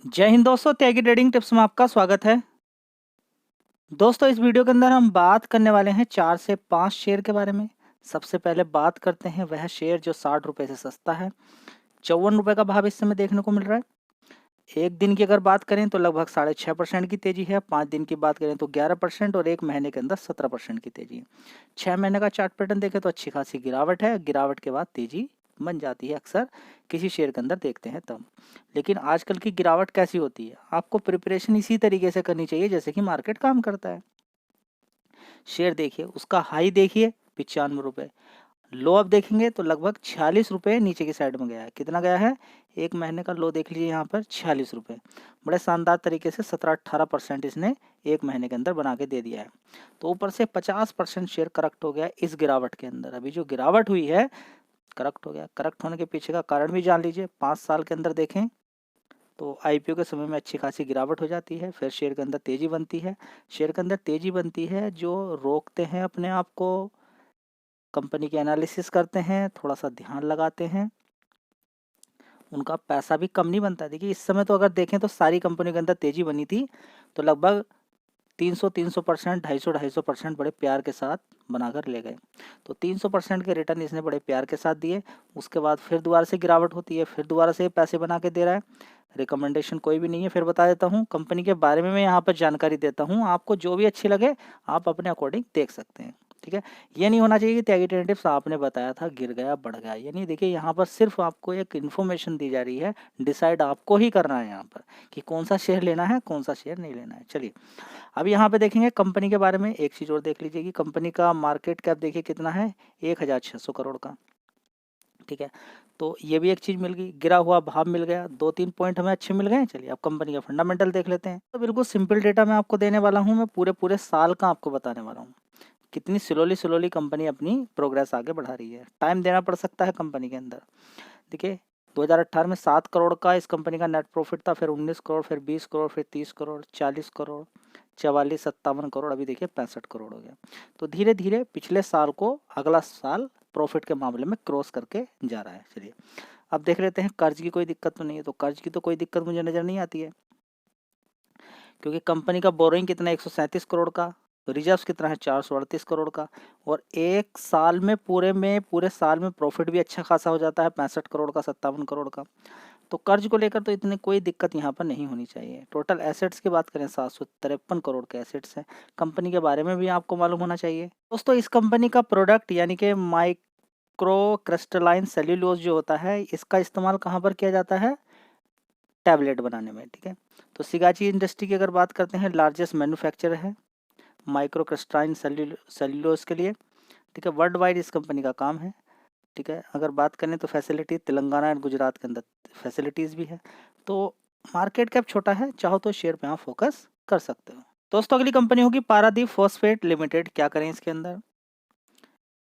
जय हिंद दोस्तों, त्यागी trading tips में आपका स्वागत है। दोस्तों, इस वीडियो के अंदर हम बात करने वाले हैं 4 से 5 शेयर के बारे में। सबसे पहले बात करते हैं वह शेयर जो 60 रुपए से सस्ता है। 54 रुपए का भाव इस समय देखने को मिल रहा है। एक दिन की अगर बात करें तो लगभग 6.5% की तेजी है। 5 दिन की बात करें तो 11% और एक महीने के अंदर 17% की तेजी है। 6 महीने का चार्ट पैटर्न देखें तो अच्छी खासी गिरावट है। गिरावट के बाद तेजी बन जाती है अक्सर किसी शेयर के अंदर देखते हैं तब। लेकिन आजकल की गिरावट कैसी होती है, आपको प्रिपरेशन इसी तरीके से करनी चाहिए जैसे कि मार्केट काम करता है। शेयर देखिए, उसका हाई देखिए 95 रुपए, लो अब देखेंगे तो लगभग 46 रुपये नीचे की साइड में गया है। कितना गया है? एक महीने का लो देख लीजिए यहाँ पर 46 रुपये। बड़े शानदार तरीके से 17-18% इसने एक महीने के अंदर बना के दे दिया है। तो ऊपर से 50% शेयर करेक्ट हो गया इस गिरावट के अंदर। अभी जो गिरावट हुई है, करेक्ट हो गया। करेक्ट होने के पीछे का कारण भी जान लीजिए। 5 साल के अंदर देखें तो आईपीओ के समय में अच्छी खासी गिरावट हो जाती है, फिर शेयर के अंदर तेजी बनती है। शेयर के अंदर तेजी बनती है जो रोकते हैं अपने आप को, कंपनी की एनालिसिस करते हैं, थोड़ा सा ध्यान लगाते हैं, उनका पैसा भी कम नहीं बनता। देखिए, इस समय तो अगर देखें तो सारी कंपनियों के अंदर तेजी बनी थी तो लगभग 300-300%, 250-250% बड़े प्यार के साथ बनाकर ले गए। तो 300% के रिटर्न इसने बड़े प्यार के साथ दिए। उसके बाद फिर दोबारा से गिरावट होती है, फिर दोबारा से पैसे बना के दे रहा है। रिकमेंडेशन कोई भी नहीं है, फिर बता देता हूँ कंपनी के बारे में। मैं यहाँ पर जानकारी देता हूँ, आपको जो भी अच्छी लगे आप अपने अकॉर्डिंग देख सकते हैं। ठीक है, ये नहीं होना चाहिए कि त्यागी टिप्स आपने बताया था गिर गया बढ़ गया। ये नहीं, देखिए यहाँ पर सिर्फ आपको एक इन्फॉर्मेशन दी जा रही है। डिसाइड आपको ही करना है यहाँ पर कि कौन सा शेयर लेना है, कौन सा शेयर नहीं लेना है। चलिए, अब यहाँ पे देखेंगे कंपनी के बारे में। एक चीज़ और देख लीजिए कि कंपनी का मार्केट कैप देखिए कितना है, 1600 करोड़ का। ठीक है, तो ये भी एक चीज़ मिल गई, गिरा हुआ भाव मिल गया, 2-3 पॉइंट हमें अच्छे मिल गए। चलिए अब कंपनी का फंडामेंटल देख लेते हैं। तो बिल्कुल सिंपल डेटा मैं आपको देने वाला हूँ, मैं पूरे पूरे साल का आपको बताने वाला हूँ कितनी स्लोली स्लोली कंपनी अपनी प्रोग्रेस आगे बढ़ा रही है। टाइम देना पड़ सकता है कंपनी के अंदर। देखिए, 2018 में 7 करोड़ का इस कंपनी का नेट प्रॉफिट था, फिर 19 करोड़, फिर 20 करोड़, फिर 30 करोड़, 40 करोड़, 44-57 करोड़, अभी देखिए 65 करोड़ हो गया। तो धीरे धीरे पिछले साल को अगला साल प्रॉफिट के मामले में क्रॉस करके जा रहा है। चलिए अब देख लेते हैं कर्ज की कोई दिक्कत तो नहीं है। तो कर्ज की तो कोई दिक्कत मुझे नज़र नहीं आती है, क्योंकि कंपनी का बोरोइंग कितना है 137 करोड़ का, रिजर्व्स कितना है 438 करोड़ का, और एक साल में पूरे साल में प्रॉफिट भी अच्छा खासा हो जाता है 65 करोड़ का, 57 करोड़ का। तो कर्ज को लेकर तो इतनी कोई दिक्कत यहाँ पर नहीं होनी चाहिए। टोटल एसेट्स की बात करें 753 करोड़ के एसेट्स हैं। कंपनी के बारे में भी आपको मालूम होना चाहिए। दोस्तों, इस कंपनी का प्रोडक्ट यानी कि माइक्रो क्रिस्टलाइन सेल्यूलोज जो होता है, इसका इस्तेमाल कहाँ पर किया जाता है? टैबलेट बनाने में। ठीक है, तो सिगाची इंडस्ट्री की अगर बात करते हैं, लार्जेस्ट मैन्युफैक्चरर है माइक्रो क्रिस्टलाइन सेल्यूलोज के लिए। ठीक है, वर्ल्ड वाइड इस कंपनी का काम है। ठीक है, अगर बात करें तो फैसिलिटी तेलंगाना एंड गुजरात के अंदर फैसिलिटीज़ भी है। तो मार्केट कैप छोटा है, चाहो तो शेयर पे आप फोकस कर सकते हो। दोस्तों, अगली कंपनी होगी पारादीप फॉस्फेट लिमिटेड। क्या करें इसके अंदर?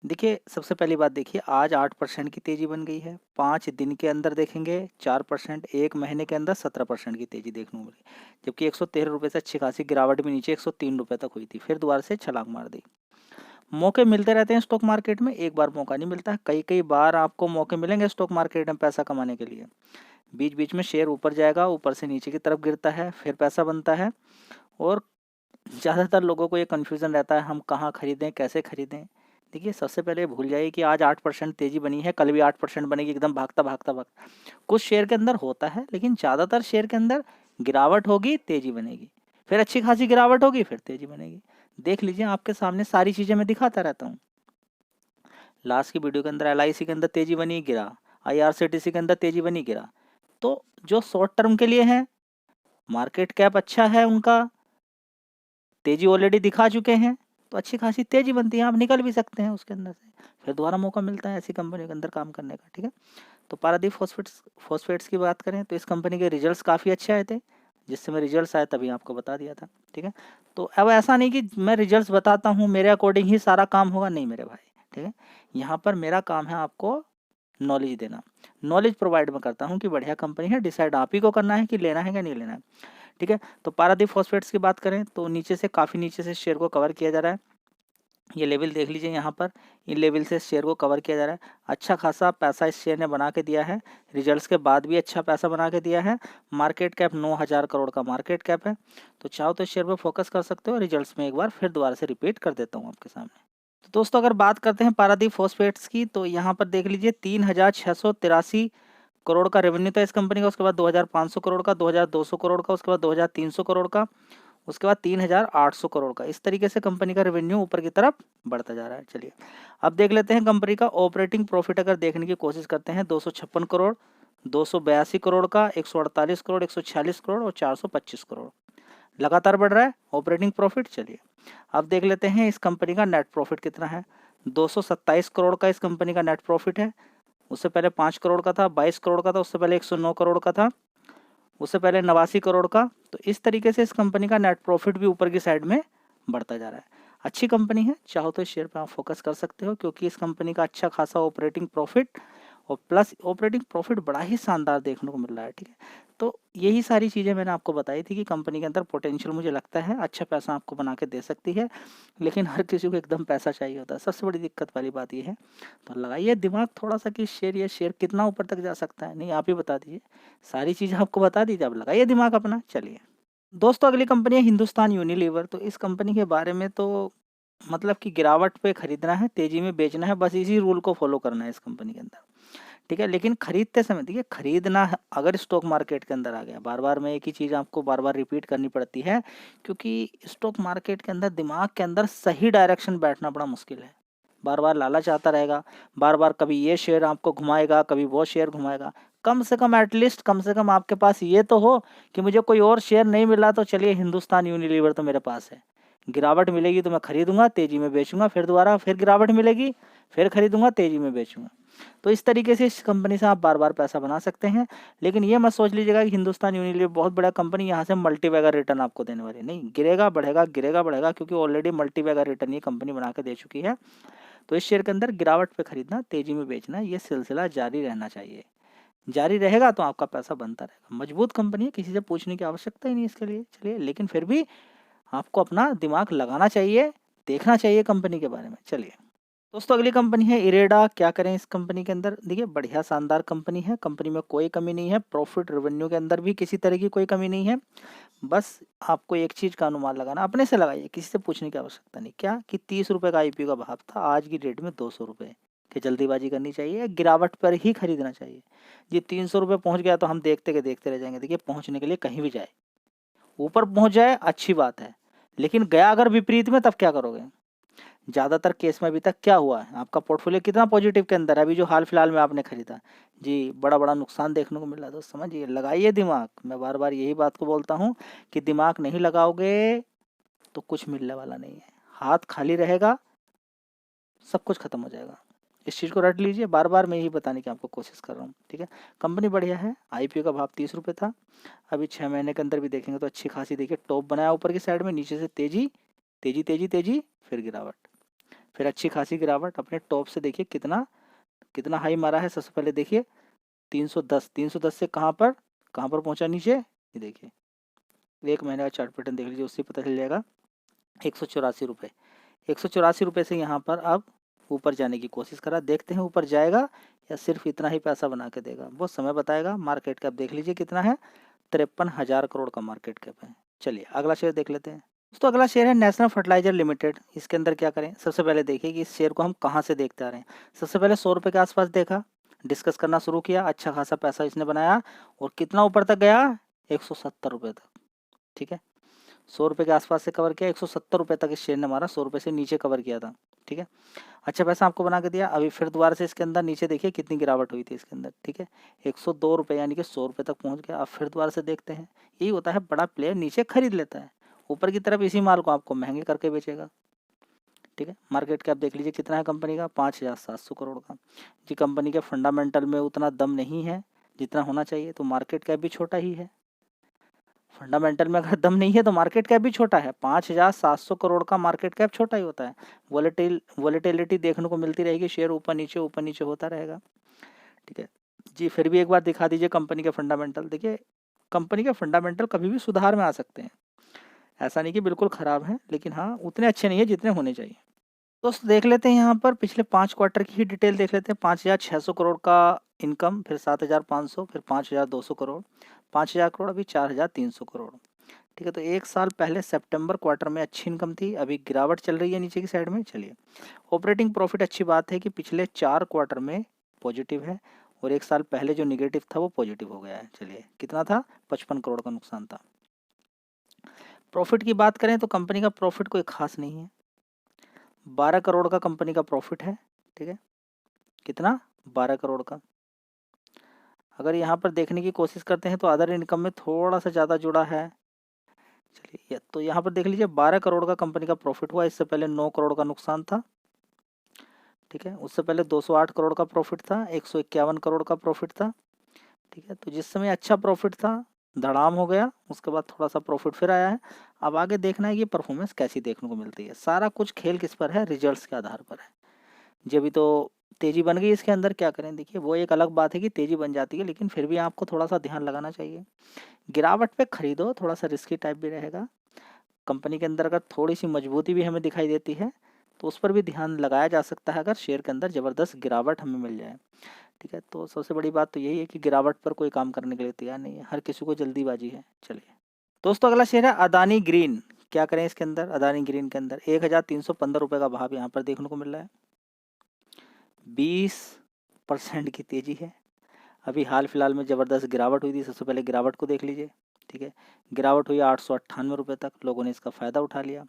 देखिए, सबसे पहली बात देखिए, आज 8% की तेजी बन गई है। 5 दिन के अंदर देखेंगे 4%, एक महीने के अंदर 17% की तेजी देखने को मिली। जबकि 113 रुपये से अच्छी खासी गिरावट भी नीचे 103 रुपये तक हुई थी, फिर दोबारा से छलांग मार दी। मौके मिलते रहते हैं स्टॉक मार्केट में, एक बार मौका नहीं मिलता है, कई कई बार आपको मौके मिलेंगे स्टॉक मार्केट में पैसा कमाने के लिए। बीच बीच में शेयर ऊपर जाएगा, ऊपर से नीचे की तरफ गिरता है, फिर पैसा बनता है। और ज़्यादातर लोगों को ये कन्फ्यूज़न रहता है हम कहाँ खरीदें, कैसे खरीदें। देखिए, सबसे पहले भूल जाइए कि आज 8% तेज़ी बनी है, कल भी 8% बनेगी, एकदम भागता भागता भागता। कुछ शेयर के अंदर होता है, लेकिन ज़्यादातर शेयर के अंदर गिरावट होगी, तेज़ी बनेगी, फिर अच्छी खासी गिरावट होगी, फिर तेज़ी बनेगी। देख लीजिए, आपके सामने सारी चीज़ें मैं दिखाता रहता हूँ। लास्ट की वीडियो के अंदर LIC के अंदर तेज़ी बनी, गिरा। IRCTC के अंदर तेज़ी बनी, गिरा। तो जो शॉर्ट टर्म के लिए है, मार्केट कैप अच्छा है उनका, तेज़ी ऑलरेडी दिखा चुके हैं, तो अच्छी खासी तेज़ी बनती है, आप निकल भी सकते हैं उसके अंदर से, फिर दोबारा मौका मिलता है ऐसी कंपनी के अंदर काम करने का। ठीक है, तो पारादीप फॉस्फेट्स की बात करें तो इस कंपनी के रिजल्ट्स काफ़ी अच्छे आए थे। जिस समय रिजल्ट्स आए तभी आपको बता दिया था। ठीक है, तो अब ऐसा नहीं कि मैं रिजल्ट्स बताता हूँ मेरे अकॉर्डिंग ही सारा काम होगा, नहीं मेरे भाई। ठीक है, यहाँ पर मेरा काम है आपको नॉलेज देना, नॉलेज प्रोवाइड मैं करता हूँ कि बढ़िया कंपनी है, डिसाइड आप ही को करना है कि लेना है कि नहीं लेना है। ठीक है, तो पारादीप फॉस्फेट्स की बात करें तो नीचे से काफ़ी नीचे से शेयर को कवर किया जा रहा है। ये लेवल देख लीजिए यहाँ पर, इन लेवल से शेयर को कवर किया जा रहा है। अच्छा खासा पैसा इस शेयर ने बना के दिया है, रिजल्ट्स के बाद भी अच्छा पैसा बना के दिया है। मार्केट कैप 9,000 करोड़ का मार्केट कैप है। तो चाहो तो इस शेयर पर फोकस कर सकते हो। रिजल्ट्स में एक बार फिर दोबारा से रिपीट कर देता हूँ आपके सामने। तो दोस्तों अगर बात करते हैं पारादीप फॉस्फेट्स की, तो यहाँ पर देख लीजिए 3,683 करोड़ का रेवेन्यू था इस कंपनी का। उसके बाद 2,500 करोड़ का, 2,200 करोड़ का, उसके बाद 2,300 करोड़ का, उसके बाद 3,800 करोड़ का। इस तरीके से कंपनी का रेवेन्यू ऊपर की तरफ बढ़ता जा रहा है। चलिए अब देख लेते हैं कंपनी का ऑपरेटिंग प्रॉफिट। अगर देखने की कोशिश करते हैं 256 करोड़, 282 करोड़ का, 148 करोड़, 146 करोड़ और 425 करोड़, लगातार बढ़ रहा है ऑपरेटिंग प्रॉफिट। चलिए अब देख लेते हैं इस कंपनी का नेट प्रॉफिट कितना है। 227 करोड़ का इस कंपनी का नेट प्रॉफिट है। उससे पहले 5 करोड़ का था, 22 करोड़ का था, उससे पहले 109 करोड़ का था, उससे पहले 89 करोड़ का। तो इस तरीके से इस कंपनी का नेट प्रॉफिट भी ऊपर की साइड में बढ़ता जा रहा है। अच्छी कंपनी है, चाहो तो इस शेयर पर आप फोकस कर सकते हो, क्योंकि इस कंपनी का अच्छा खासा ऑपरेटिंग प्रॉफिट और प्लस ऑपरेटिंग प्रॉफिट बड़ा ही शानदार देखने को मिल रहा है। ठीक है, तो यही सारी चीज़ें मैंने आपको बताई थी कि कंपनी के अंदर पोटेंशियल मुझे लगता है अच्छा पैसा आपको बना के दे सकती है, लेकिन हर किसी को एकदम पैसा चाहिए होता है। सबसे बड़ी दिक्कत वाली बात ये है। तो लगाइए दिमाग थोड़ा सा कि ये शेयर कितना ऊपर तक जा सकता है। नहीं, आप ही बता दीजिए, सारी चीज़ें आपको बता दीजिए, अब लगाइए दिमाग अपना। चलिए दोस्तों अगली कंपनी है हिंदुस्तान यूनिलीवर। तो इस कंपनी के बारे में तो मतलब कि गिरावट पे खरीदना है, तेजी में बेचना है, बस इसी रूल को फॉलो करना है इस कंपनी के अंदर। ठीक है, लेकिन खरीदते समय देखिए, खरीदना अगर स्टॉक मार्केट के अंदर आ गया, बार बार मैं एक ही चीज़ आपको बार बार रिपीट करनी पड़ती है, क्योंकि स्टॉक मार्केट के अंदर दिमाग के अंदर सही डायरेक्शन बैठना बड़ा मुश्किल है। बार बार लालच आता रहेगा, बार बार कभी ये शेयर आपको घुमाएगा, कभी वो शेयर घुमाएगा। कम से कम एटलीस्ट कम से कम आपके पास ये तो हो कि मुझे कोई और शेयर नहीं मिला तो चलिए हिंदुस्तान यूनिलीवर तो मेरे पास है। गिरावट मिलेगी तो मैं खरीदूंगा, तेजी में बेचूंगा, फिर दोबारा फिर गिरावट मिलेगी, फिर खरीदूंगा, तेजी में बेचूंगा। तो इस तरीके से इस कंपनी से आप बार बार पैसा बना सकते हैं। लेकिन ये मत सोच लीजिएगा कि हिंदुस्तान यूनिलीवर बहुत बड़ा कंपनी, यहाँ से मल्टी बैगर रिटर्न आपको देने वाली नहीं। गिरेगा बढ़ेगा, गिरेगा बढ़ेगा, क्योंकि ऑलरेडी मल्टी बैगर रिटर्न ये कंपनी बना के दे चुकी है। तो इस शेयर के अंदर गिरावट पे खरीदना, तेजी में बेचना, ये सिलसिला जारी रहना चाहिए। जारी रहेगा तो आपका पैसा बनता रहेगा। मजबूत कंपनी है, किसी से पूछने की आवश्यकता ही नहीं इसके लिए। चलिए, लेकिन फिर भी आपको अपना दिमाग लगाना चाहिए, देखना चाहिए कंपनी के बारे में। चलिए दोस्तों अगली कंपनी है इरेडा। क्या करें इस कंपनी के अंदर, देखिए बढ़िया शानदार कंपनी है, कंपनी में कोई कमी नहीं है, प्रॉफिट रेवेन्यू के अंदर भी किसी तरह की कोई कमी नहीं है। बस आपको एक चीज़ का अनुमान लगाना, अपने से लगाइए, किसी से पूछने की आवश्यकता नहीं। क्या कि 30 रुपये का आईपीओ का भाव था, आज की डेट में 200 रुपये। कि जल्दीबाजी करनी चाहिए, गिरावट पर ही खरीदना चाहिए। जी 300 रुपये पहुँच गया तो हम देखते के देखते रह जाएंगे। देखिए पहुँचने के लिए कहीं भी जाए, ऊपर पहुँच जाए अच्छी बात है, लेकिन गया अगर विपरीत में तब क्या करोगे। ज़्यादातर केस में अभी तक क्या हुआ है, आपका पोर्टफोलियो कितना पॉजिटिव के अंदर है, अभी जो हाल फिलहाल में आपने खरीदा जी, बड़ा बड़ा नुकसान देखने को मिल रहा है। तो समझिए, लगाइए दिमाग। मैं बार बार यही बात को बोलता हूँ कि दिमाग नहीं लगाओगे तो कुछ मिलने वाला नहीं है, हाथ खाली रहेगा, सब कुछ खत्म हो जाएगा। इस चीज़ को रट लीजिए, बार बार मैं यही बताने की आपको कोशिश कर रहा हूँ। ठीक है, कंपनी बढ़िया है, आईपीओ का भाव 30 रुपये था, अभी 6 महीने के अंदर भी देखेंगे तो अच्छी खासी देखिए टॉप बनाया ऊपर की साइड में, नीचे से तेजी तेजी तेजी तेजी, फिर गिरावट, फिर अच्छी खासी गिरावट। अपने टॉप से देखिए कितना कितना हाई मारा है। सबसे पहले देखिए 310, 310 से कहाँ पर पहुंचा नीचे, ये देखिए 1 महीने का चार्ट पैटर्न देख लीजिए, उससे पता चल जाएगा। 184 रुपये, 184 रुपये से यहाँ पर अब ऊपर जाने की कोशिश करा, देखते हैं ऊपर जाएगा या सिर्फ इतना ही पैसा बना के देगा, वो समय बताएगा। मार्केट कैप देख लीजिए कितना है, 53,000 करोड़ का मार्केट कैप है। चलिए अगला शेयर देख लेते हैं। तो अगला शेयर है नेशनल फर्टिलाइजर लिमिटेड। इसके अंदर क्या करें, सबसे पहले देखिए कि इस शेयर को हम कहाँ से देखते आ रहे हैं। सबसे पहले 100 रुपये के आसपास देखा, डिस्कस करना शुरू किया, अच्छा खासा पैसा इसने बनाया और कितना ऊपर तक गया, 170 रुपये तक। ठीक है, 100 रुपये के आसपास से कवर किया, 170 रुपये तक इस शेयर ने हमारा 100 रुपये से नीचे कवर किया था। ठीक है, अच्छा पैसा आपको बना के दिया। अभी फिर दोबारा से इसके अंदर नीचे देखिए कितनी गिरावट हुई थी इसके अंदर। ठीक है, 102 रुपये यानी कि 100 रुपये तक पहुंच गया। अब फिर दोबारा से देखते हैं, यही होता है, बड़ा प्लेयर नीचे खरीद लेता है, ऊपर की तरफ इसी माल को आपको महंगे करके बेचेगा। ठीक है, मार्केट कैप देख लीजिए कितना है कंपनी का, 5,700 करोड़ का। जी कंपनी के फंडामेंटल में उतना दम नहीं है जितना होना चाहिए, तो मार्केट कैप भी छोटा ही है। फंडामेंटल में अगर दम नहीं है तो मार्केट कैप भी छोटा है। 5,700 करोड़ का मार्केट कैप छोटा ही होता है। वोलेटिलिटी देखने को मिलती रहेगी, शेयर ऊपर नीचे होता रहेगा। ठीक है जी, फिर भी एक बार दिखा दीजिए कंपनी के फंडामेंटल। देखिए कंपनी के फंडामेंटल कभी भी सुधार में आ सकते हैं, ऐसा नहीं कि बिल्कुल ख़राब है, लेकिन हाँ उतने अच्छे नहीं है जितने होने चाहिए। दोस्तों देख लेते हैं यहाँ पर पिछले 5 क्वार्टर की ही डिटेल देख लेते हैं। 5,600 करोड़ का इनकम, फिर 7,500, फिर 5,200 करोड़, 5,000 करोड़, अभी 4,300 करोड़। ठीक है, तो एक साल पहले सितंबर क्वार्टर में अच्छी इनकम थी, अभी गिरावट चल रही है नीचे की साइड में। चलिए, ऑपरेटिंग प्रॉफिट अच्छी बात है कि पिछले 4 क्वार्टर में पॉजिटिव है, और एक साल पहले जो निगेटिव था वो पॉजिटिव हो गया है। चलिए, कितना था? 55 करोड़ का नुकसान था। प्रॉफिट की बात करें तो कंपनी का प्रॉफिट कोई खास नहीं है, 12 करोड़ का कंपनी का प्रॉफिट है। ठीक है, कितना? 12 करोड़ का। अगर यहाँ पर देखने की कोशिश करते हैं तो अदर इनकम में थोड़ा सा ज़्यादा जुड़ा है। चलिए, तो यहाँ पर देख लीजिए 12 करोड़ का कंपनी का प्रॉफिट हुआ, इससे पहले 9 करोड़ का नुकसान था। ठीक है, उससे पहले 208 करोड़ का प्रॉफिट था, 151 करोड़ का प्रॉफिट था। ठीक है, तो जिस समय अच्छा प्रॉफिट था धड़ाम हो गया, उसके बाद थोड़ा सा प्रॉफिट फिर आया है। अब आगे देखना है ये परफॉर्मेंस कैसी देखने को मिलती है। सारा कुछ खेल किस पर है? रिजल्ट्स के आधार पर है। जब भी तो तेजी बन गई इसके अंदर, क्या करें? देखिए, वो एक अलग बात है कि तेजी बन जाती है, लेकिन फिर भी आपको थोड़ा सा ध्यान लगाना चाहिए। गिरावट पे खरीदो, थोड़ा सा रिस्की टाइप भी रहेगा। कंपनी के अंदर अगर थोड़ी सी मजबूती भी हमें दिखाई देती है तो उस पर भी ध्यान लगाया जा सकता है, अगर शेयर के अंदर ज़बरदस्त गिरावट हमें मिल जाए। ठीक है, तो सबसे बड़ी बात तो यही है कि गिरावट पर कोई काम करने के लिए तैयार नहीं है, हर किसी को जल्दीबाजी है। चलिए दोस्तों, अगला शेयर है अदानी ग्रीन। क्या करें इसके अंदर? अदानी ग्रीन के अंदर 1,315 रुपये का भाव यहाँ पर देखने को मिल रहा है, 20% की तेजी है। अभी हाल फिलहाल में ज़बरदस्त गिरावट हुई थी, सबसे पहले गिरावट को देख लीजिए। ठीक है, गिरावट हुई 898 रुपये तक, लोगों ने इसका फ़ायदा उठा लिया।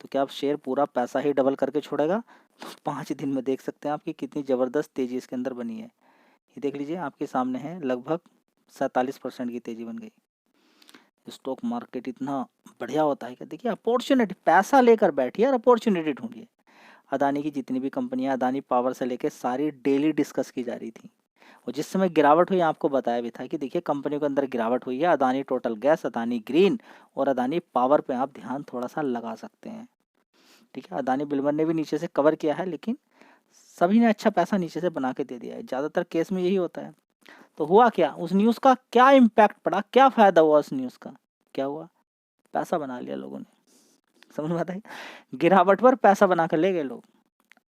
तो क्या अब शेयर पूरा पैसा ही डबल करके छोड़ेगा? तो 5 दिन में देख सकते हैं आपकी कितनी ज़बरदस्त तेज़ी इसके अंदर बनी है। ये देख लीजिए, आपके सामने है, लगभग 47% की तेज़ी बन गई। स्टॉक मार्केट इतना बढ़िया होता है कि देखिए, अपॉर्चुनिटी, पैसा लेकर बैठिए और अपॉर्चुनिटी ढूंढिए। अदानी की जितनी भी कंपनियां, अदानी पावर से लेकर सारी डेली डिस्कस की जा रही थी, और जिस समय गिरावट हुई आपको बताया भी था कि देखिए कंपनियों के अंदर गिरावट हुई है। Adani total gas, Adani green और अदानी पावर पे आप ध्यान थोड़ा सा लगा सकते हैं। ठीक है, अदानी बिल्डर ने भी नीचे से कवर किया है, लेकिन सभी ने अच्छा पैसा नीचे से बना के दे दिया है। ज़्यादातर केस में यही होता है। तो हुआ क्या? उस न्यूज़ का क्या इम्पैक्ट पड़ा, क्या फ़ायदा हुआ उस न्यूज़ का? क्या हुआ? पैसा बना लिया लोगों ने। समझ में आता है? गिरावट पर पैसा बना कर ले गए लोग।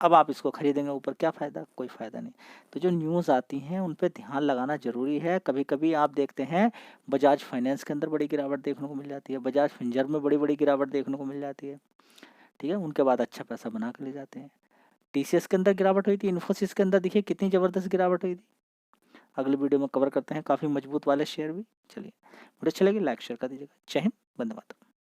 अब आप इसको खरीदेंगे ऊपर, क्या फ़ायदा? कोई फ़ायदा नहीं। तो जो न्यूज़ आती हैं उन पे ध्यान लगाना ज़रूरी है। कभी-कभी आप देखते हैं बजाज फाइनेंस के अंदर बड़ी गिरावट देखने को मिल जाती है, बजाज फिनसर्व में बड़ी-बड़ी गिरावट देखने को मिल जाती है। ठीक है, उनके बाद अच्छा पैसा बना के ले जाते हैं। टीसीएस के अंदर गिरावट हुई थी, इन्फोसिस के अंदर देखिए कितनी ज़बरदस्त गिरावट हुई थी। अगली वीडियो में कवर करते हैं काफ़ी मजबूत वाले शेयर भी। चलिए, वीडियो अच्छी लगी लाइक शेयर कर दीजिएगा। जय हिंद, वंदे मातरम।